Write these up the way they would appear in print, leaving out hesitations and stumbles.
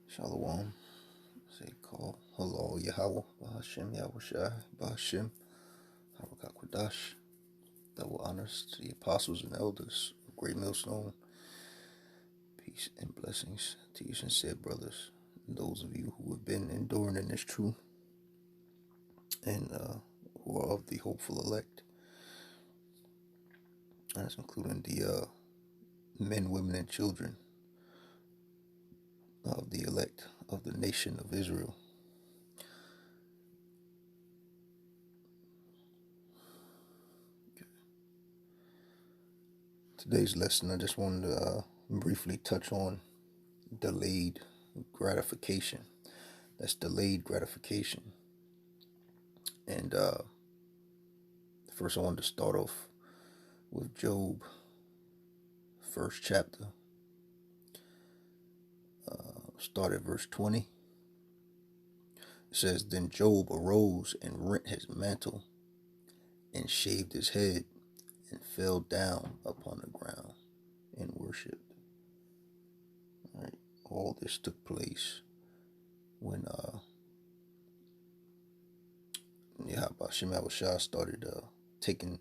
Shalom. Say call. Hello, Yahweh. Bahashem, Yahushai. Bahashem. Habakkuk. Double honors to the apostles and elders of Great Millstone. Peace and blessings to you sincere brothers, and those of you who have been enduring in this truth, and who are of the hopeful elect. That's including the men, women, and children of the elect of the nation of Israel. Today's lesson, I just wanted to briefly touch on delayed gratification. That's delayed gratification. And first I wanted to start off with Job, first chapter. Start at verse 20. It says, Then Job arose and rent his mantle and shaved his head and fell down upon the ground and worshipped. All right. All this took place when Yahushua started taking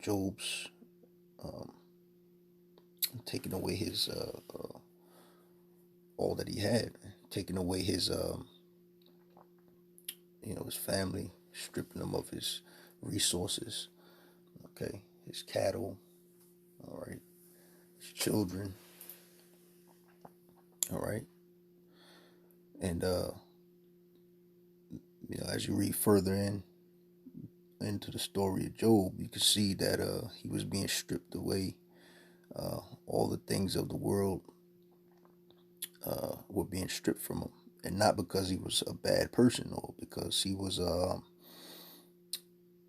Job's taking away his all that he had, taking away his his family, stripping him of his resources, okay, his cattle, all right, his children, all right. And as you read further into the story of Job, you can see that he was being stripped away. All the things of the world were being stripped from him, and not because he was a bad person or because he was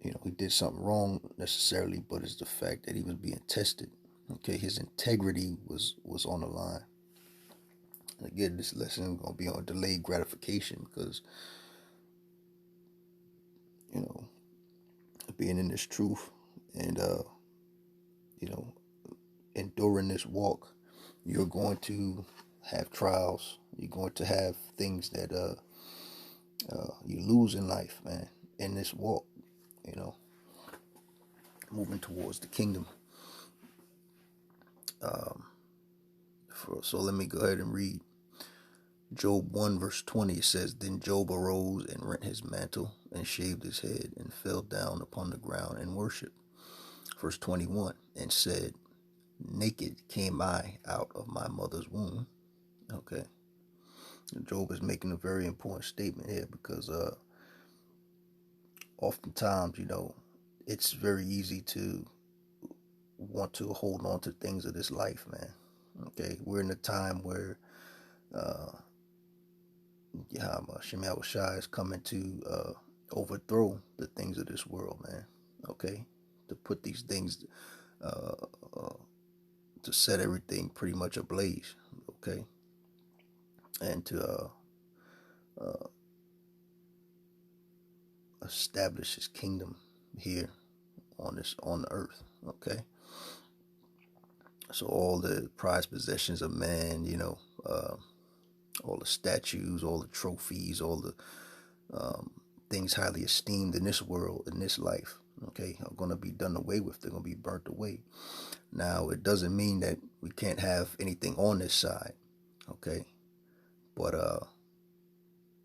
he did something wrong necessarily, but it's the fact that he was being tested. Okay, his integrity was on the line. And again, this lesson is going to be on delayed gratification because being in this truth and enduring this walk, you're going to have trials. You're going to have things that you lose in life, man, in this walk, moving towards the kingdom. So let me go ahead and read Job 1 verse 20. It says, Then Job arose and rent his mantle and shaved his head and fell down upon the ground and worshipped. Verse 21, and said, Naked came I out of my mother's womb. Okay. Job is making a very important statement here because oftentimes, it's very easy to want to hold on to things of this life, man. Okay, we're in a time where Yahushua is coming to overthrow the things of this world, man. Okay, to put these things, to set everything pretty much ablaze. Okay, and to establish his kingdom here on the earth. Okay, so all the prized possessions of man, all the statues, all the trophies, all the things highly esteemed in this world, in this life, okay, are going to be done away with. They're going to be burnt away. Now, it doesn't mean that we can't have anything on this side, okay, but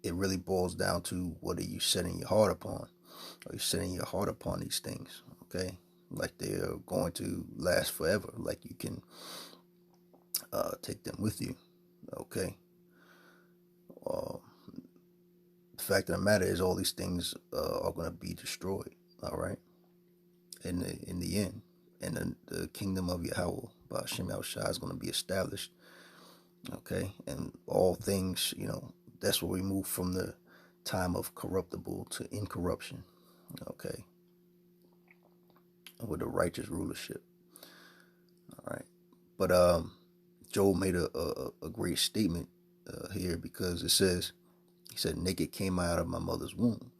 it really boils down to what are you setting your heart upon? Are you setting your heart upon these things, okay, like they're going to last forever, like you can take them with you, okay? The fact of the matter is all these things are going to be destroyed, all right, in the end, and the kingdom of Yahweh Bahashem Yahushua is going to be established, okay, and all things, that's where we move from the time of corruptible to incorruption, okay, with a righteous rulership, all right. But Job made a great statement here because it says, he said, naked came I out of my mother's womb,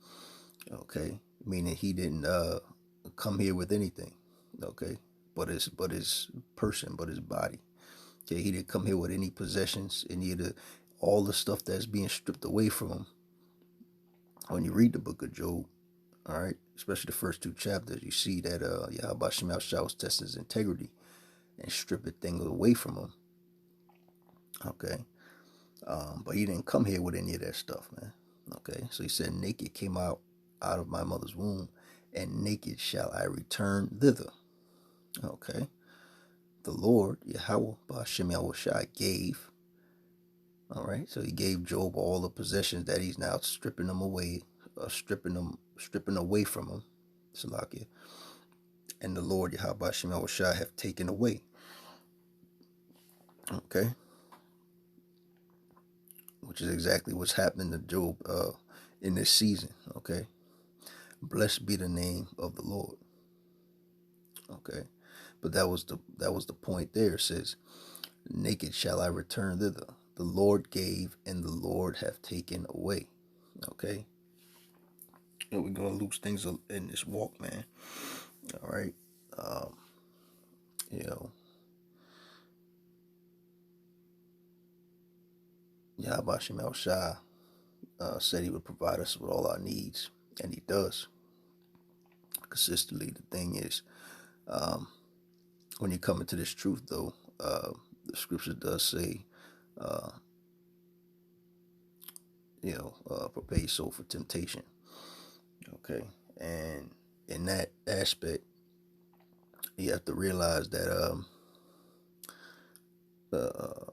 okay. meaning he didn't come here with anything, okay, but his person, but his body. Okay, he didn't come here with any possessions, any of the all the stuff that's being stripped away from him. When you read the book of Job, all right, especially the first two chapters, you see that Yahweh Shemel Shah was testing his integrity and stripping things away from him. Okay, but he didn't come here with any of that stuff, man. Okay, so he said, "Naked came out of my mother's womb, and naked shall I return thither." Okay, the Lord Yahweh Ba'Shem Yahushai gave. All right, so he gave Job all the possessions that he's now stripping them away, stripping away from him. Salakia. And the Lord Yahweh Shem Yahushai have taken away. Okay, which is exactly what's happening to Job in this season. Okay, blessed be the name of the Lord. Okay, but that was the point there. It says, "Naked shall I return thither. The Lord gave, and the Lord have taken away." Okay, and we're gonna lose things in this walk, man. All right, um, you know, Yahweh Shem Shai said he would provide us with all our needs, and he does consistently. The thing is, um, when you come into this truth, though, the scripture does say, uh, prepare your soul for temptation. Okay, and in that aspect, you have to realize that uh, uh,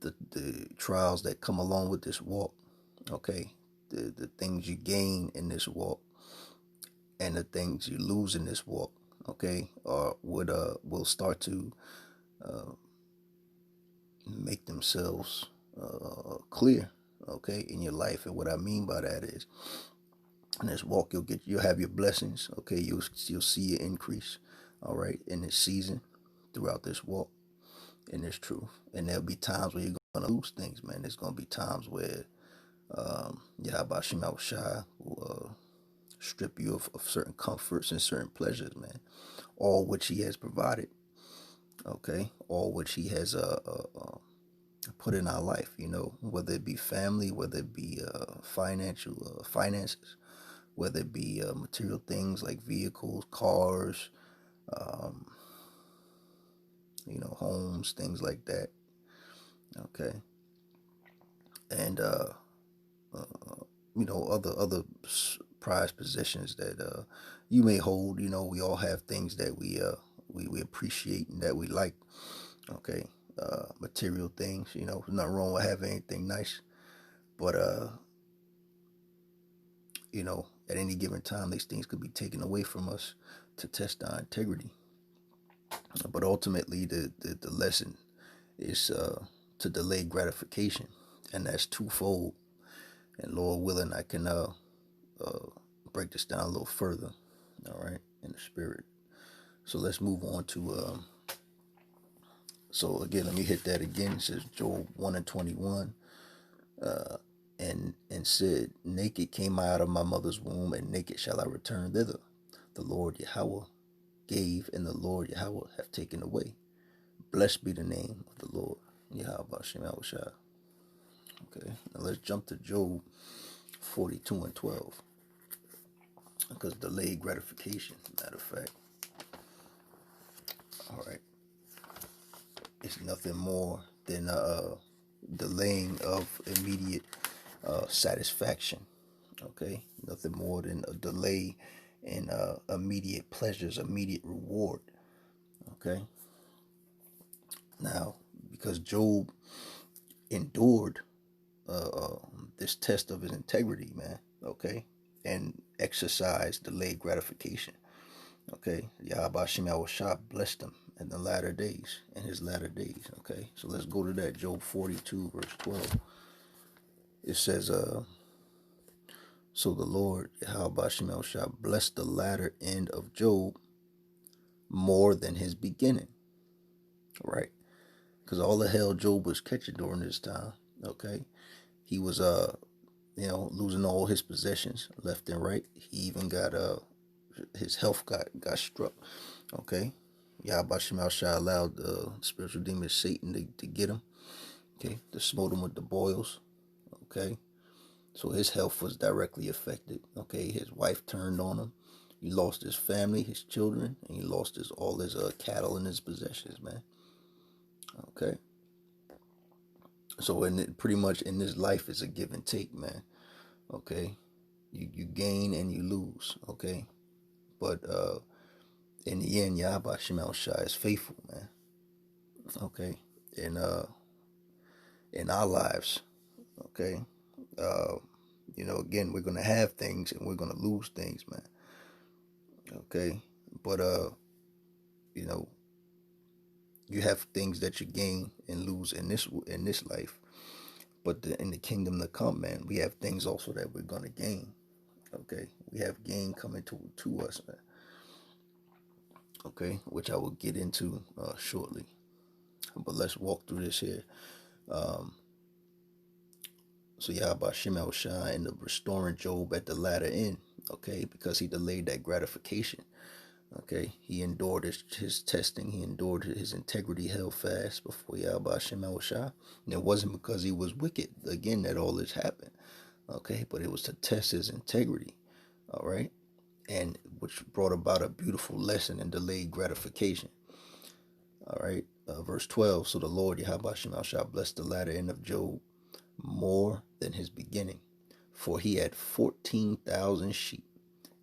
the trials that come along with this walk, okay, the things you gain in this walk and the things you lose in this walk, okay, or will start to uh, make themselves clear, okay, in your life. And what I mean by that is, in this walk, you'll have your blessings, okay. You'll see your increase, all right, in this season, throughout this walk, in this truth. And there'll be times where you're gonna lose things, man. There's gonna be times where Yahweh Shema Shai will strip you of certain comforts and certain pleasures, man. All which He has provided, okay. All which He has put in our life, whether it be family, whether it be finances, whether it be material things like vehicles, cars, um, homes, things like that. Okay, and other prized possessions that you may hold. We all have things that we appreciate and that we like. Okay, material things. There's nothing wrong with having anything nice, but at any given time, these things could be taken away from us to test our integrity. But ultimately, the lesson is to delay gratification, and that's twofold. And Lord willing, I can break this down a little further. All right, in the spirit. So let's move on to. So again, let me hit that again. It says Job 1:21. And said, "Naked came I out of my mother's womb, and naked shall I return thither. The Lord Yahweh gave, and the Lord Yahweh have taken away. Blessed be the name of the Lord Yahweh Shem Yahushua." Okay, now let's jump to Job 42:12, because delayed gratification, matter of fact, all right, it's nothing more than delaying of immediate satisfaction. Okay, nothing more than a delay in immediate pleasures, immediate reward. Okay, now because Job endured this test of his integrity, man. Okay, and exercised delayed gratification. Okay, Yahweh Shem Shah blessed him in the latter days, in his latter days. Okay, so let's go to that Job 42 verse 12. It says, "So the Lord Yahweh Shem Shah blessed the latter end of Job more than his beginning." Right, because all the hell Job was catching during this time. Okay, he was losing all his possessions left and right. He even got his health got struck. Okay, Yahweh Shema Shai allowed the spiritual demon Satan to get him. Okay, to smote him with the boils. Okay, so his health was directly affected. Okay, his wife turned on him. He lost his family, his children, and he lost all his cattle and his possessions, man. Okay, so pretty much in this life is a give and take, man. Okay, you gain and you lose. Okay, but in the end, Yahweh Shema Shai is faithful, man. Okay, in in our lives. Okay, uh, again, we're gonna have things and we're gonna lose things, man. Okay, but you know, you have things that you gain and lose in this life, but in the kingdom to come, man, we have things also that we're gonna gain. Okay, we have gain coming to us, man. Okay, which I will get into shortly. But let's walk through this here. Um, so Yahweh Shema Shai and the restoring Job at the latter end. Okay, because he delayed that gratification. Okay, he endured his testing. He endured his integrity held fast before Yahweh Shema Shai. And it wasn't because he was wicked, again, that all this happened. Okay, but it was to test his integrity. All right, and which brought about a beautiful lesson in delayed gratification. All right, verse 12. So the Lord Yahweh Shema Shai blessed the latter end of Job more than his beginning, for he had 14,000 sheep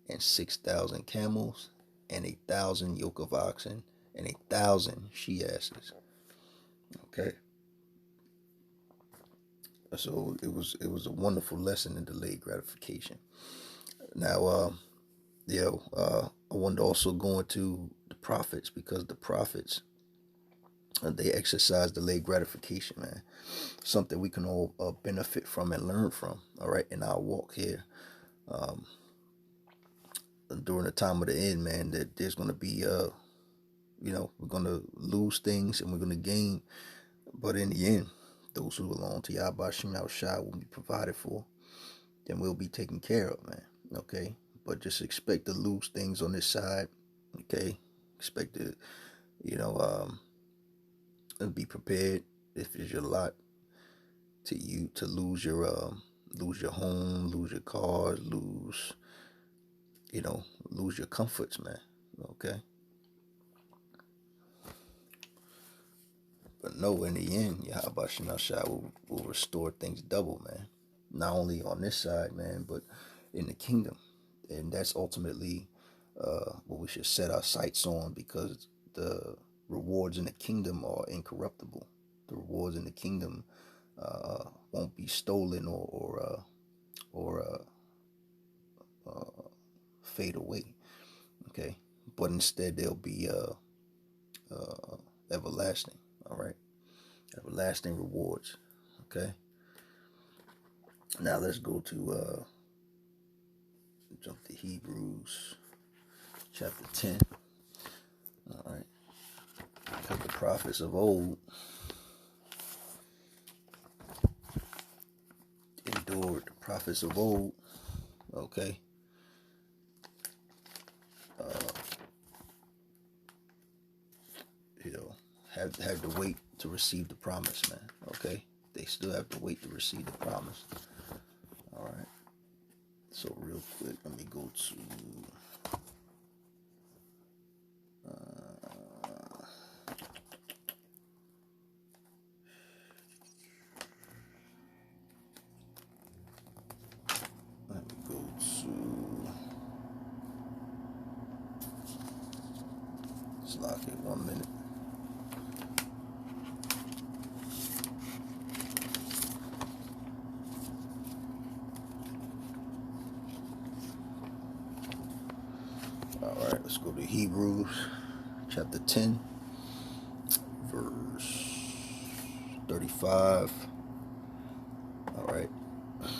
and 6,000 camels and 1,000 yoke of oxen and 1,000 she asses. Okay, so it was a wonderful lesson in delayed gratification. Now, I wanted to also go into the prophets, because the prophets they exercise delayed gratification, man. Something we can all benefit from and learn from. All right, in our walk here. Um, During the time of the end, man, that there's going to be we're going to lose things and we're going to gain, but in the end, those who belong to Yahweh Shema Shai will be provided for, and will be taken care of, man. Okay, but just expect to lose things on this side. Okay, expect to be prepared if it's your lot to lose your home, lose your cars, lose your comforts, man. Okay. But no, in the end, Yahweh Shema Shai will restore things double, man. Not only on this side, man, but in the kingdom. And that's ultimately what we should set our sights on, because the rewards in the kingdom are incorruptible. The rewards in the kingdom won't be stolen or fade away. Okay, but instead they'll be everlasting. All right, everlasting rewards. Okay. Now let's go to jump to Hebrews chapter 10. All right, because the prophets of old endured. The prophets of old, okay, had to wait to receive the promise, man. Okay, they still have to wait to receive the promise. All right. So real quick, let me go to let me go to just lock it 1 minute. All right, let's go to Hebrews chapter 10, verse 35. All right. It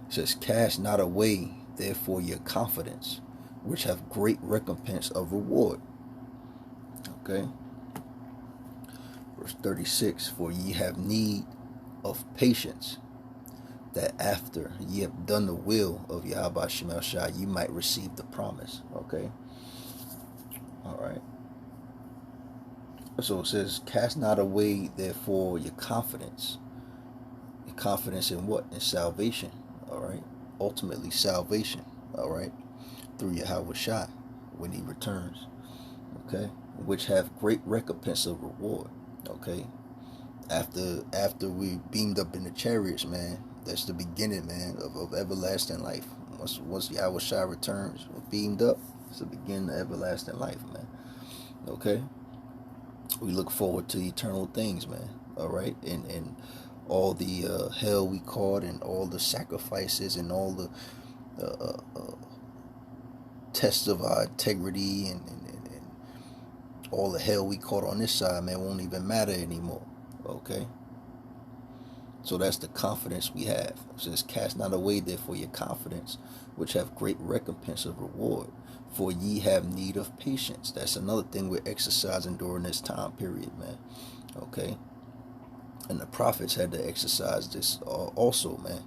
says, cast not away, therefore, your confidence, which have great recompense of reward. Okay. Verse 36, for ye have need of patience, that after ye have done the will of Yahweh Shemel Shai, you might receive the promise. Okay? All right. So it says, cast not away, therefore, your confidence. Your confidence in what? In salvation. All right? Ultimately, salvation. All right? Through Yahweh Shai when he returns. Okay? Which have great recompense of reward. Okay? After we beamed up in the chariots, man, that's the beginning, man, of everlasting life. Once Yahweh Shai returns, beamed up, it's the beginning of everlasting life, man. Okay? We look forward to eternal things, man. All right? And all the hell we caught, and all the sacrifices, and all the tests of our integrity, and all the hell we caught on this side, man, won't even matter anymore. Okay? So that's the confidence we have. It says, cast not away therefore your confidence, which have great recompense of reward. For ye have need of patience. That's another thing we're exercising during this time period, man. Okay? And the prophets had to exercise this also, man.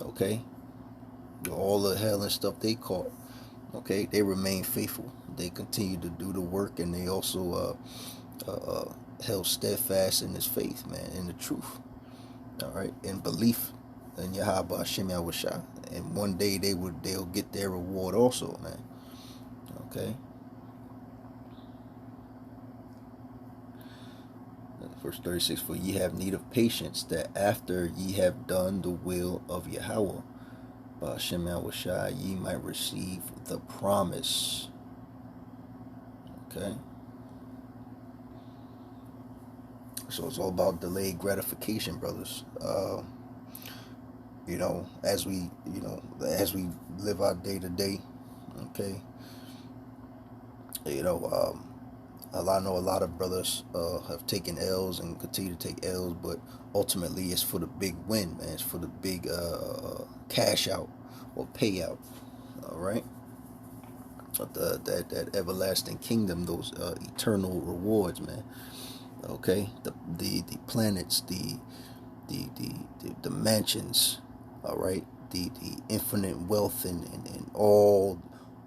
Okay? All the hell and stuff they caught. Okay? They remained faithful. They continued to do the work, and they also held steadfast in this faith, man, in the truth. All right, in belief in Yahweh Hashem Yahushua, and one day they'll get their reward also, man. Okay. Verse 36: For ye have need of patience, that after ye have done the will of Yahweh Hashem Yahushua, ye might receive the promise. Okay. So it's all about delayed gratification, brothers. As we live our day to day, okay. I know a lot of brothers have taken L's and continue to take L's, but ultimately it's for the big win, man. It's for the big cash out or payout. All right, that everlasting kingdom, those eternal rewards, man. Okay, the planets, the mansions, all right, the infinite wealth, and all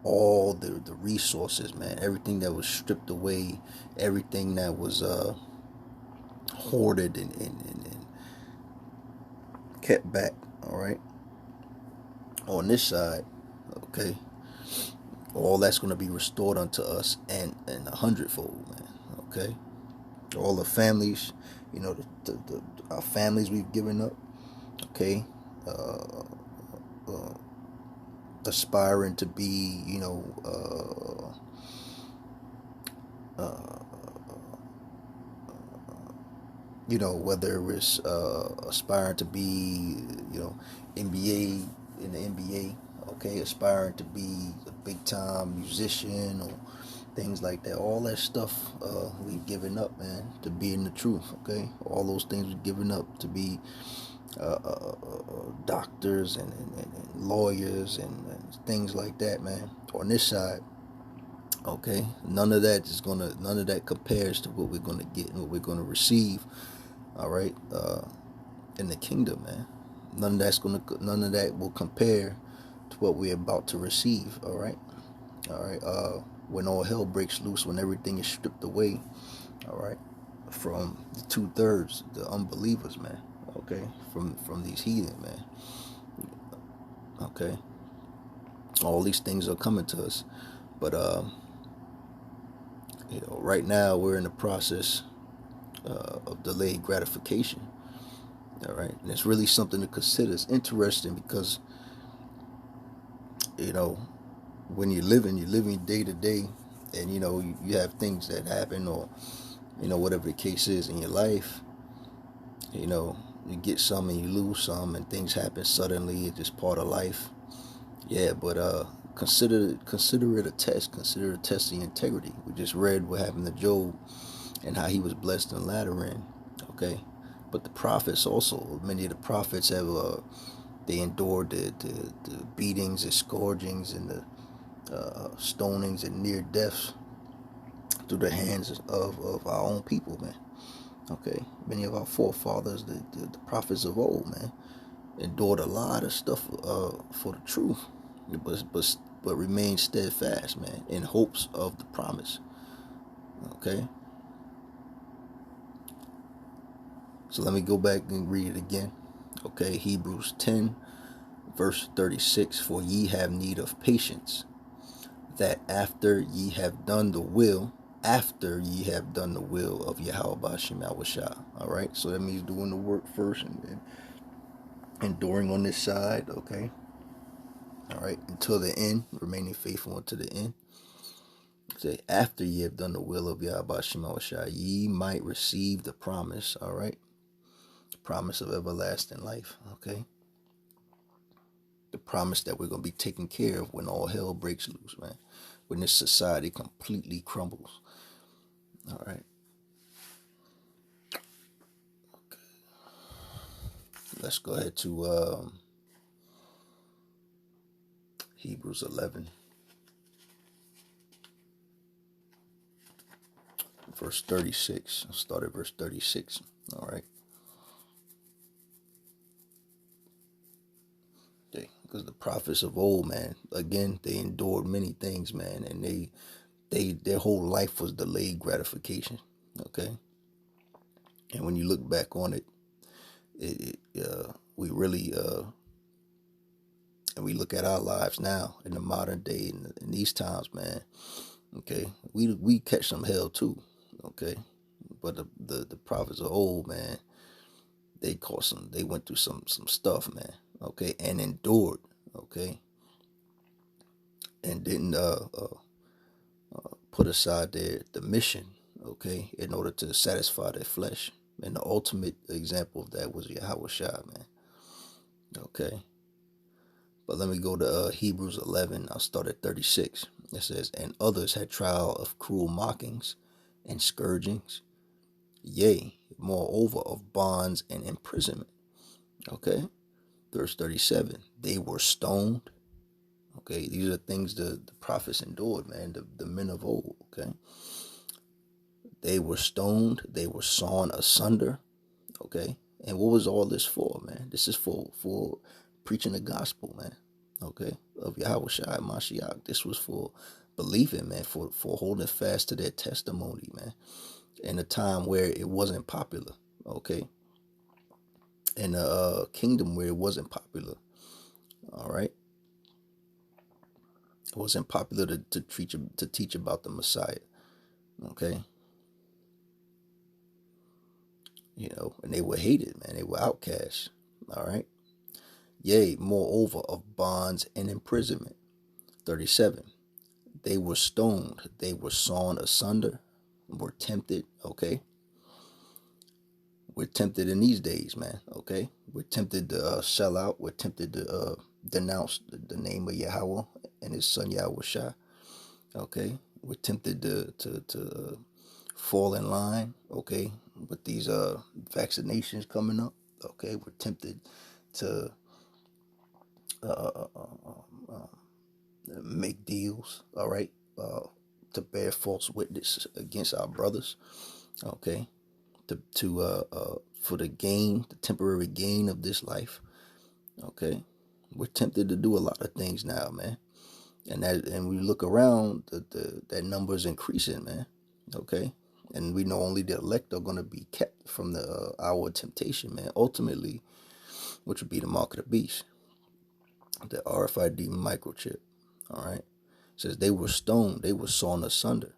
the resources, man, everything that was stripped away, everything that was hoarded and kept back, all right, on this side. Okay, all that's going to be restored unto us, and a hundredfold, man. Okay, all the families, our families we've given up. Okay, aspiring to be, whether it's aspiring to be, NBA in the NBA. Okay, aspiring to be a big time musician or things like that. All that stuff we've given up, man, to be in the truth. Okay, all those things we've given up to be doctors and lawyers and things like that, man. On this side, okay, none of that compares to what we're gonna get and what we're gonna receive. All right, in the kingdom, man. None of that will compare to what we're about to receive. All right. When all hell breaks loose, when everything is stripped away, all right, from the 2/3, the unbelievers, man. Okay, from these heathen, man. Okay, all these things are coming to us, but right now we're in the process of delayed gratification. All right, and it's really something to consider. It's interesting because when you're living day to day, and you have things that happen, or whatever the case is in your life. You get some and you lose some, and things happen suddenly. It's just part of life. Yeah, but consider it a test. Consider it a test of your integrity. We just read what happened to Job and how he was blessed in the latter end. Okay, but the prophets also, many of the prophets have they endured the beatings, the scourgings, and the stonings and near deaths through the hands of our own people, man. Okay, many of our forefathers, the prophets of old, man, endured a lot of stuff for the truth, but remained steadfast, man, in hopes of the promise. Okay, so let me go back and read it again. Okay, Hebrews 10, verse 36, for ye have need of patience, that after ye have done the will of Yahweh Bashem Yahushua. All right, so that means doing the work first and enduring on this side. Okay, all right, until the end, remaining faithful unto the end. Say, after ye have done the will of Yahweh Bashem Yahushua, ye might receive the promise. All right, the promise of everlasting life. Okay, the promise that we're going to be taken care of when all hell breaks loose, man, when this society completely crumbles. All right. Let's go ahead to Hebrews 11, verse 36. I'll start at verse 36. All right. Because the prophets of old, man, again, they endured many things, man, and their whole life was delayed gratification. Okay. And when you look back on it, we really and we look at our lives now in the modern day, in these times, man. Okay, we catch some hell too. Okay, but the prophets of old, man, they went through some stuff, man. Okay, and endured. Okay, and didn't put aside the mission. Okay, in order to satisfy their flesh. And the ultimate example of that was Yahweh Shai, man. Okay. But let me go to Hebrews 11. I'll start at 36. It says, and others had trial of cruel mockings and scourgings, yea, moreover of bonds and imprisonment. Okay. Verse 37. They were stoned. Okay. These are things the prophets endured, man. The men of old. Okay. They were stoned. They were sawn asunder. Okay. And what was all this for, man? This is for preaching the gospel, man. Okay, of Yahweh Shai Mashiach. This was for believing, man, for holding fast to their testimony, man, in a time where it wasn't popular. Okay, in a kingdom where it wasn't popular. All right, it wasn't popular to teach about the Messiah. Okay, you know, and they were hated, man. They were outcasts. All right. Yea, moreover of bonds and imprisonment. 37. They were stoned. They were sawn asunder. Were tempted. Okay. We're tempted in these days, man. Okay. We're tempted to sell out. We're tempted to denounce the name of Yahweh and his son Yahweh Shai. Okay. We're tempted to fall in line. Okay. With these vaccinations coming up. Okay. We're tempted to make deals, all right, to bear false witness against our brothers, okay, for the gain, the temporary gain of this life, okay. We're tempted to do a lot of things now, man, and we look around, that number is increasing, man, okay, and we know only the elect are going to be kept from the hour of temptation, man, ultimately, which would be the mark of the beast, the RFID microchip. All right. It says they were stoned, they were sawn asunder,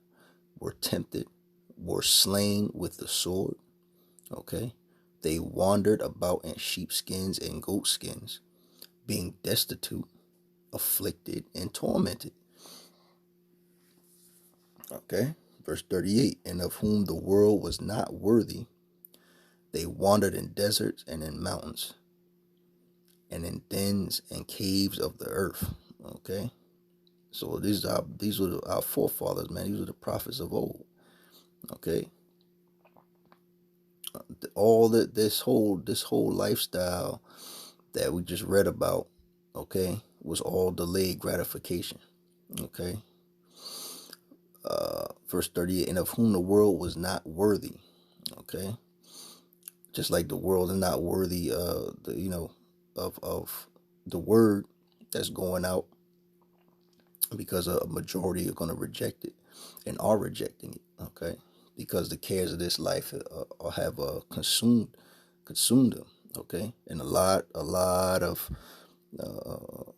were tempted, were slain with the sword. Okay. They wandered about in sheepskins and goatskins, being destitute, afflicted, and tormented. Okay. Verse 38. And of whom the world was not worthy, they wandered in deserts and in mountains, and in dens and caves of the earth. Okay. So these were our forefathers, man. These were the prophets of old. Okay. All this whole lifestyle that we just read about, okay, was all delayed gratification. Okay. Verse 38, and of whom the world was not worthy. Okay. Just like the world is not worthy, of the word that's going out, because a majority are going to reject it and are rejecting it. Okay, because the cares of this life have consumed them. Okay, and a lot of uh,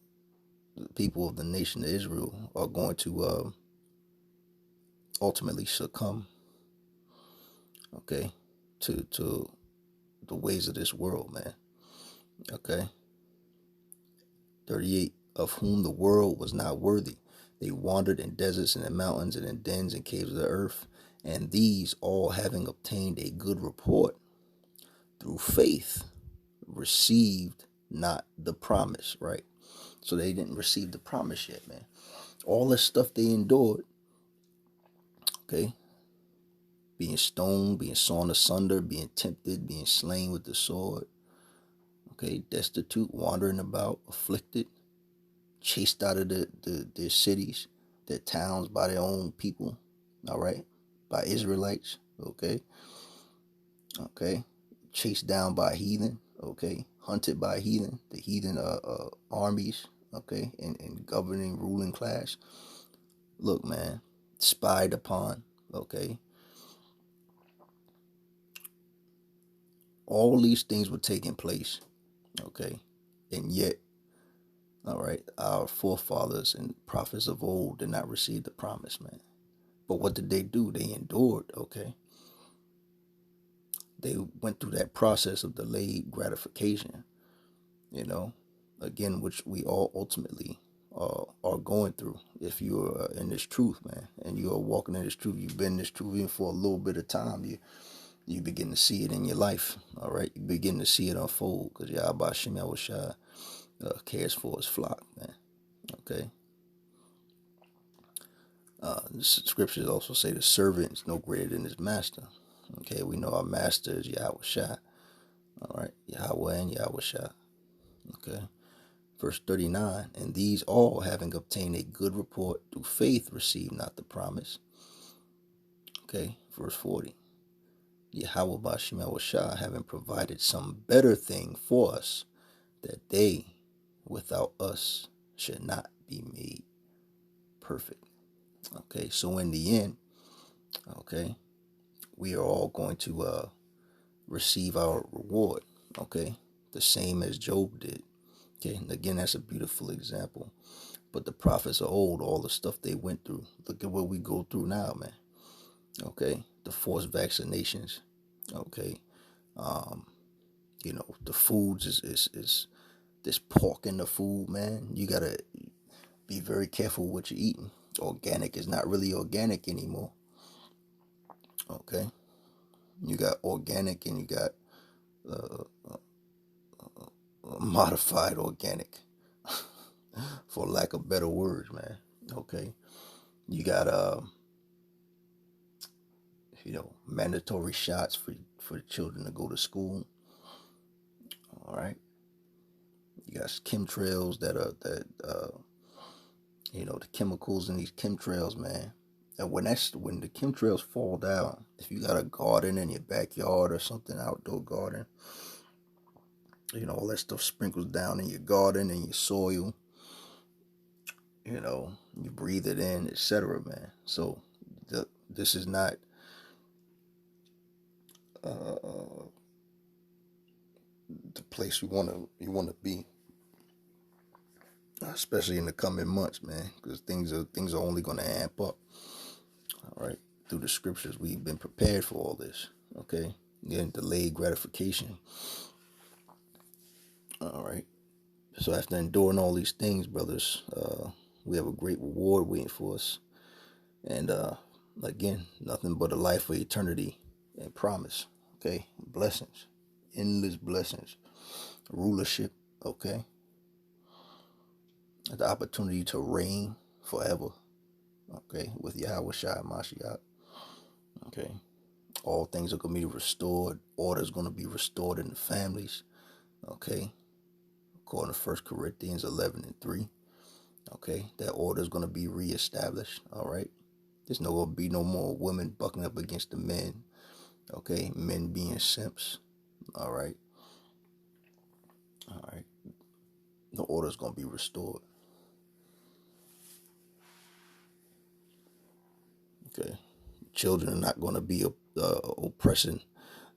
people of the nation of Israel are going to ultimately succumb. Okay, to the ways of this world, man. Okay, 38, of whom the world was not worthy. They wandered in deserts and in mountains and in dens and caves of the earth. And these all, having obtained a good report through faith, received not the promise, right? So they didn't receive the promise yet, man. All the stuff they endured, okay? Being stoned, being sawn asunder, being tempted, being slain with the sword, okay? Destitute, wandering about, afflicted, chased out of their cities, their towns by their own people, all right, by Israelites, okay, okay, chased down by heathen, okay, hunted by heathen, the heathen armies, okay, and governing ruling class. Look, man, spied upon, okay. All these things were taking place, okay, and yet, all right, our forefathers and prophets of old did not receive the promise, man. But what did they do? They endured, okay? They went through that process of delayed gratification, you know, again, which we all ultimately are going through. If you're in this truth, man, and you are walking in this truth, you've been in this truth even for a little bit of time, you begin to see it in your life, all right? You begin to see it unfold, because Yahweh Shem Yahushua cares for his flock, man, okay? The scriptures also say the servant is no greater than his master. Okay, we know our master is Yahweh Shai. All right, Yahweh and Yahweh Shai. Okay, verse 39, and these all, having obtained a good report through faith, receive not the promise. Okay, verse 40, Yahweh Bashem Yahweh Shai, having provided some better thing for us, that they without us should not be made perfect. Okay, so in the end, okay, we are all going to receive our reward, okay, the same as Job did. Okay, and again, that's a beautiful example. But the prophets of old, all the stuff they went through, look at what we go through now, man. Okay, the forced vaccinations, okay, you know, the foods is this pork in the food, man. You gotta be very careful what you're eating. Organic is not really organic anymore. Okay, you got organic and you got uh, modified organic, for lack of better words, man. Okay, you got you know, mandatory shots for children to go to school. All right, you got chemtrails that you know, the chemicals in these chemtrails, man. And when the chemtrails fall down, if you got a garden in your backyard or something, outdoor garden, you know, all that stuff sprinkles down in your garden and your soil. You know, you breathe it in, etc., man. So this is not uh, the place you want to be, especially in the coming months, man, because things are only going to amp up. All right, through the scriptures, we've been prepared for all this. Okay, again, delayed gratification. All right, so after enduring all these things, brothers, we have a great reward waiting for us, and again, nothing but a life of eternity and promise. Okay, blessings, endless blessings, rulership. Okay, the opportunity to reign forever. Okay, with Yahweh Shai Mashiach. Okay, all things are going to be restored. Order is going to be restored in the families. Okay, according to 1 Corinthians 11 and 3. Okay, that order is going to be reestablished. All right, there's no going to be no more women bucking up against the men. Okay, men being simps. All right, order is going to be restored. Okay, children are not going to be oppressing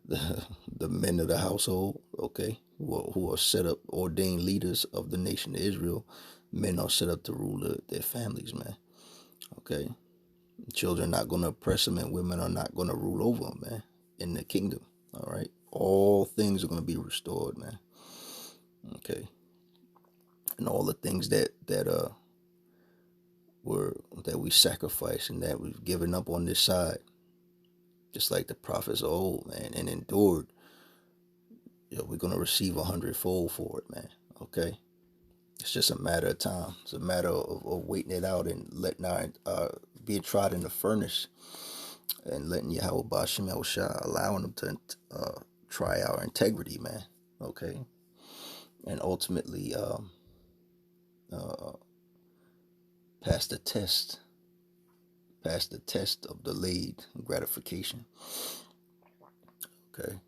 the men of the household. Okay, who are set up, ordained leaders of the nation of Israel. Men are set up to rule their families, man. Okay, children are not going to oppress them, and women are not going to rule over them, man. In the kingdom, all right. All things are going to be restored, man. Okay, and all the things that were that we sacrificed and that we've given up on this side, just like the prophets of old, man, and endured. We're gonna receive 100-fold for it, man. Okay, it's just a matter of time. It's a matter of waiting it out and letting our being tried in the furnace and letting Yahweh Bashim El Shah, allowing them to try our integrity, man. Okay, and ultimately uh, pass the test. Pass the test of delayed gratification. Okay.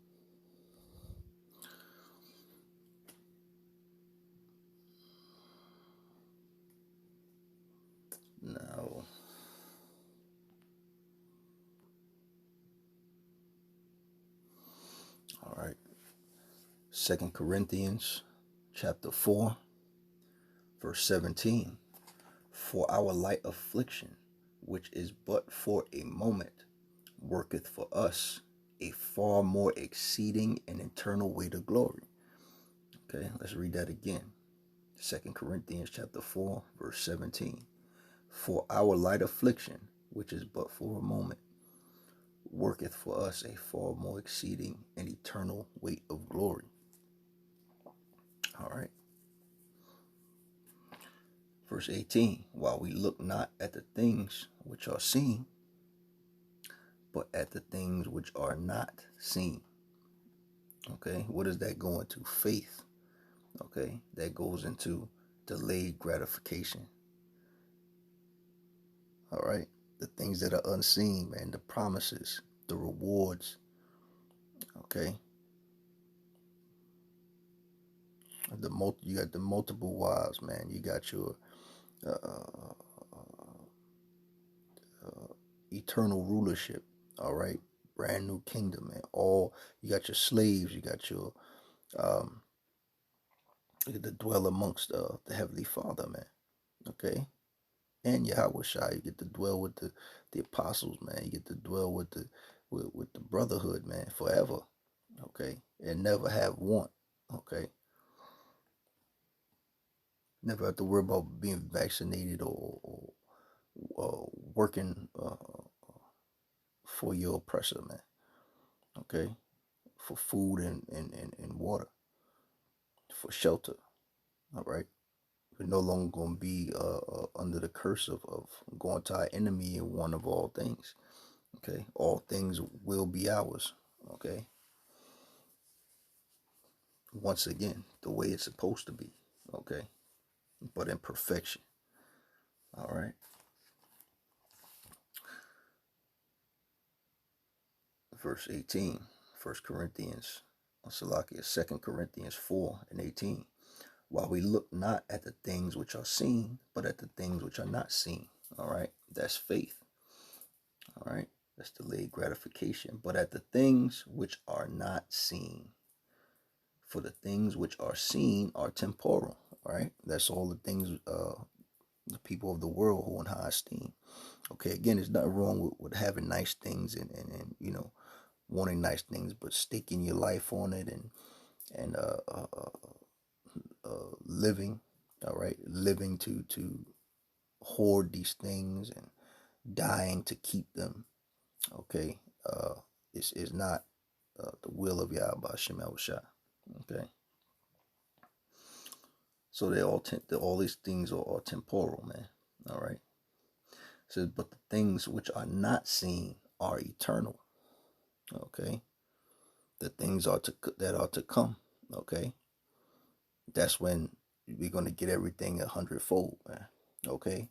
Now, all right. 2 Corinthians chapter 4, verse 17. For our light affliction, which is but for a moment, worketh for us a far more exceeding and eternal weight of glory. Okay, let's read that again. 2 Corinthians chapter 4, verse 17. For our light affliction, which is but for a moment, worketh for us a far more exceeding and eternal weight of glory. All right. Verse 18. While we look not at the things which are seen, but at the things which are not seen. Okay. What is that going to? Faith. Okay. That goes into delayed gratification. All right. The things that are unseen, man. The promises, the rewards. Okay. You got the multiple wives, man. You got your uh, eternal rulership. All right, brand new kingdom, man. All you got your slaves. You got your you get to dwell amongst the heavenly Father, man. Okay, and Yahweh Shai, you get to dwell with the apostles, man. You get to dwell with the brotherhood, man, forever. Okay, and never have want. Okay, never have to worry about being vaccinated or working for your oppressor, man. Okay, for food and water, for shelter. All right, we're no longer going to be under the curse of going to our enemy in one of all things. Okay, all things will be ours. Okay, once again, the way it's supposed to be. Okay, but in perfection. All right. Verse 18, 1 Corinthians, Salakia, 2 Corinthians 4 and 18. While we look not at the things which are seen, but at the things which are not seen. All right, that's faith. All right, that's delayed gratification. But at the things which are not seen. For the things which are seen are temporal. All right, that's all the things the people of the world hold in high esteem. Okay, again, there's nothing wrong with having nice things and wanting nice things, but staking your life on it and living, all right, living to hoard these things and dying to keep them. Okay, is not the will of Yahweh Shem Shah. Okay, so all these things are temporal, man. All right. It says, but the things which are not seen are eternal. Okay, the things that are to come. Okay, that's when we're gonna get everything 100-fold, man. Okay,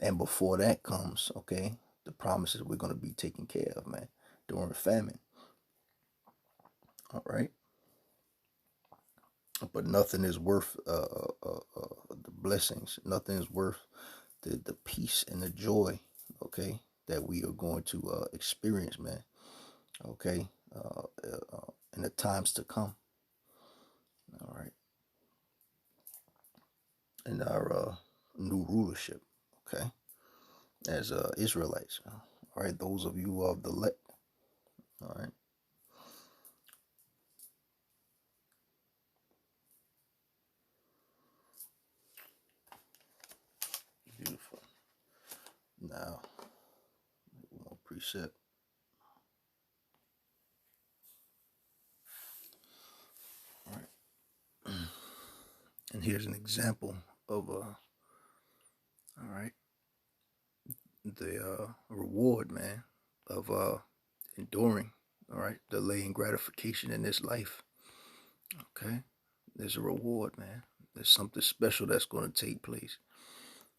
and before that comes, okay, the promises we're gonna be taken care of, man, during the famine. All right, but nothing is worth blessings. Nothing is worth the peace and the joy, okay, that we are going to experience, man, okay, in the times to come. All right. In our new rulership, okay, as Israelites. All right, those of you who are of the elect. All right. Beautiful. Now, one precept. All right. And here's an example of all right, the reward, man, of enduring, all right, delaying gratification in this life. Okay. There's a reward, man. There's something special that's going to take place.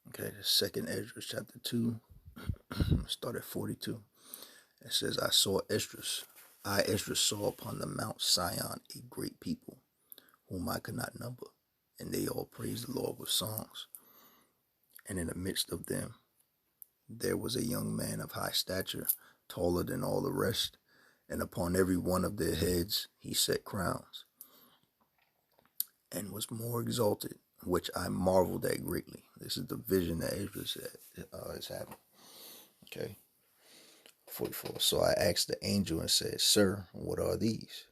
Okay. The second Esdras chapter 2, start at 42. It says, I saw Esdras. I, Esdras, saw upon the Mount Sion a great people, whom I could not number, and they all praised the Lord with songs. And in the midst of them, there was a young man of high stature, taller than all the rest, and upon every one of their heads he set crowns, and was more exalted, which I marveled at greatly. This is the vision that Esdras is having. Okay. 44. So I asked the angel and said, Sir, what are these?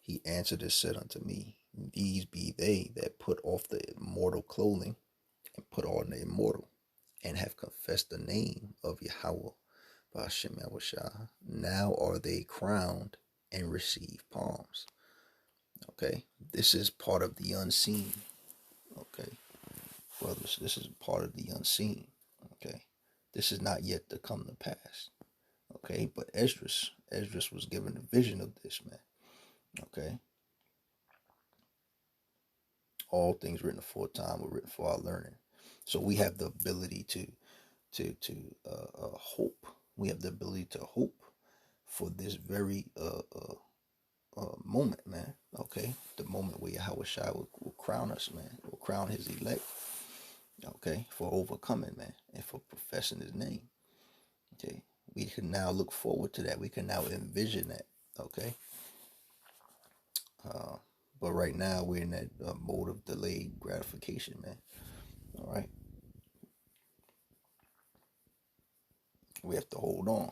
He answered and said unto me, These be they that put off the immortal clothing and put on the immortal, and have confessed the name of Yahweh Ba'ashem Yahushua. Now are they crowned and receive palms. Okay, this is part of the unseen. Okay, brothers, this is part of the unseen. Okay, this is not yet to come to pass. Okay, but Esdras was given a vision of this, man. Okay, all things written aforetime were written for our learning, so we have the ability to hope. We have the ability to hope for this very moment, man. Okay, the moment where Yahweh Shai will crown us, man. Will crown His elect. Okay, for overcoming, man, and for professing His name. Okay, we can now look forward to that. We can now envision that. Okay, but right now we're in that mode of delayed gratification, man. All right, we have to hold on.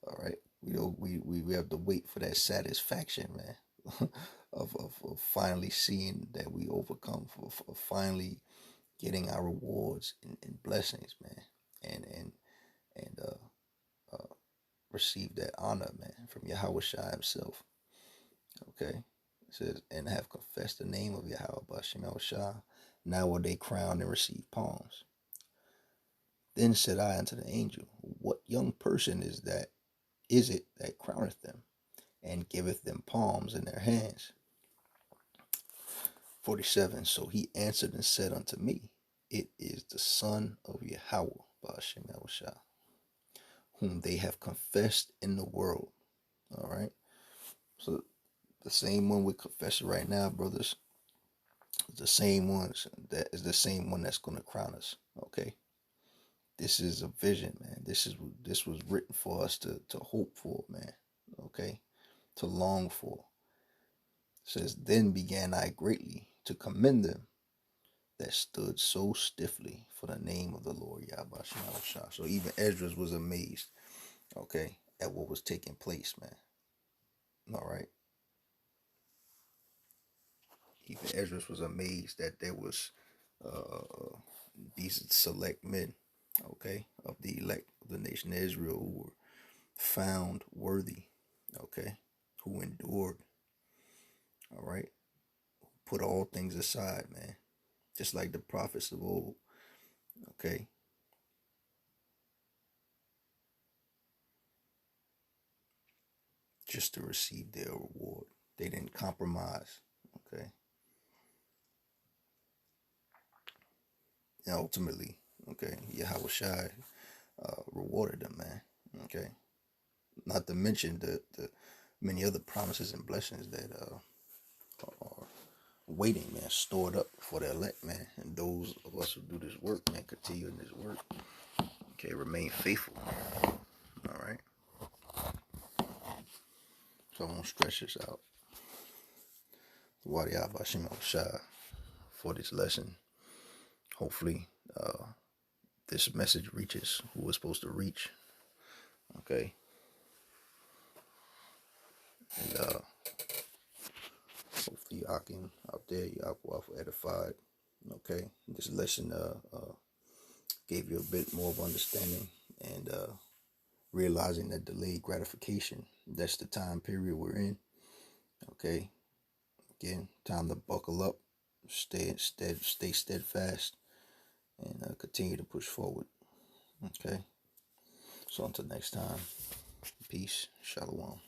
All right, we have to wait for that satisfaction, man, of finally seeing that we overcome, for finally getting our rewards and blessings, man, and receive that honor, man, from Yahweh Shai Himself. Okay, it says, and have confessed the name of Yahweh Ba'ashem Yahushua. Now are they crowned and receive palms. Then said I unto the angel, What young person is it that crowneth them, and giveth them palms in their hands? 47. So he answered and said unto me, It is the Son of Yahweh Ba'ashem Yahushua, whom they have confessed in the world. All right. So the same one we're confessing right now, brothers, is the same ones that is the same one that's going to crown us. Okay. This is a vision, man. This was written for us to hope for, man. Okay. To long for. It says, Then began I greatly to commend them that stood so stiffly for the name of the Lord Yahweh. So even Esdras was amazed, okay, at what was taking place, man. All right. Even Esdras was amazed that there was these select men, okay, of the elect of the nation of Israel, who were found worthy, okay, who endured, all right, put all things aside, man, just like the prophets of old, okay. Just to receive their reward. They didn't compromise, okay. And ultimately, okay, Yahweh Shai rewarded them, man, okay. Not to mention the many other promises and blessings that are waiting, man, stored up for the elect, man. And those of us who do this work, man, continue in this work. Okay, remain faithful. All right. So I won't stretch this out. Wadi Abashim Shah for this lesson. Hopefully, this message reaches who it's supposed to reach. Okay. And hopefully y'all can out there, y'all go out edified. Okay. This lesson gave you a bit more of understanding and realizing that delayed gratification, that's the time period we're in. Okay. Again, time to buckle up, stay steadfast, and continue to push forward. Okay. So until next time, peace, shalom.